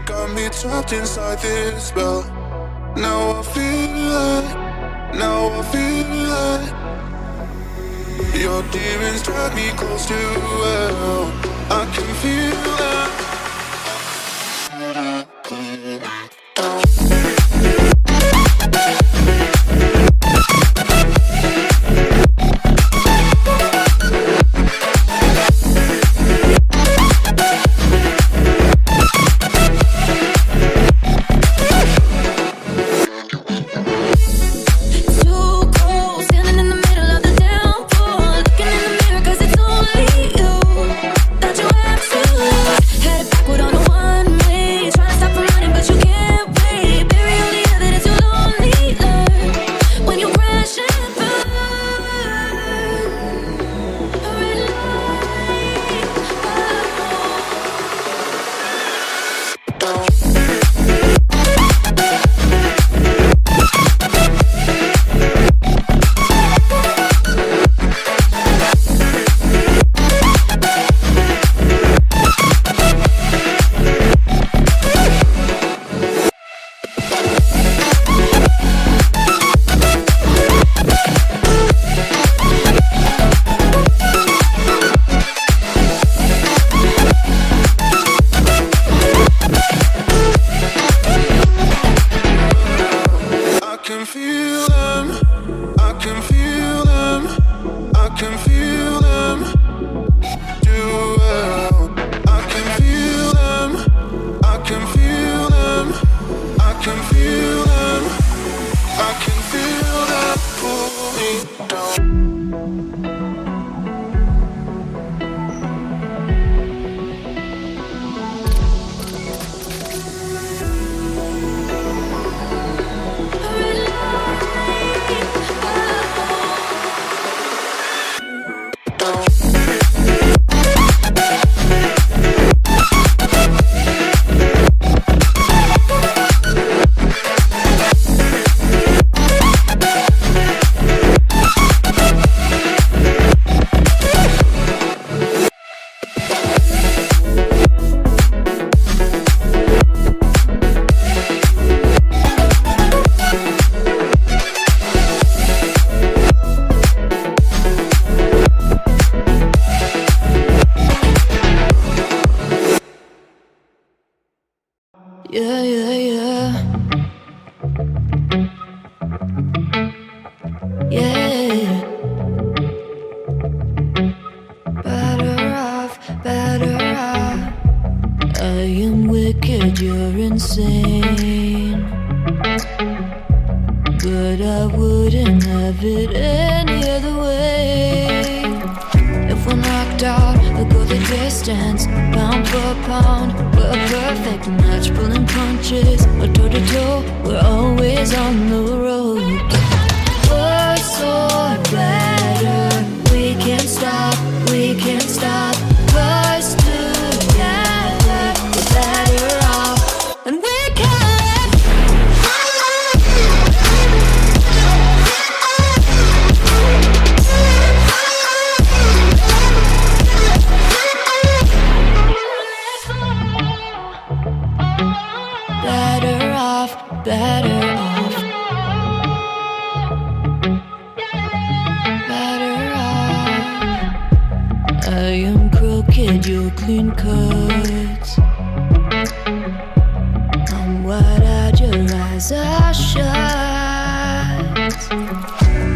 got me trapped inside this spell. Now I feel like your demons drag me close to hell. I can feel that. Yeah, yeah, yeah. Yeah. Better off, better off. I am wicked, you're insane. But I wouldn't have it any other way. If we're knocked out, we'll go the distance. Pound for pound, we're a perfect match. Pulling punches, or toe to toe, we're always on the road. Worse or better, we can't stop, we can't stop. Cause together, we're better off. And we can. Better off, better off. Better off. I am crooked, you're clean cut. I'm wide-eyed, your eyes are shut.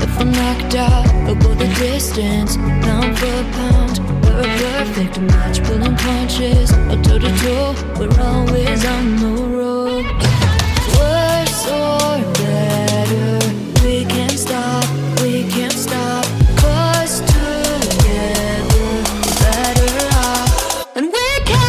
If I'm knocked out, I'll go the distance. Pound for pound, we're a perfect match. Pulling punches, or toe to toe, we're always on the road. Worse or better, we can't stop, we can't stop. Cause together, better off. And we can.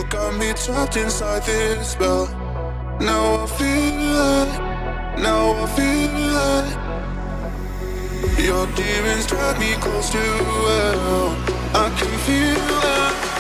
Got me trapped inside this spell. Now I feel like, now I feel like your demons drag me close to hell. I can feel that.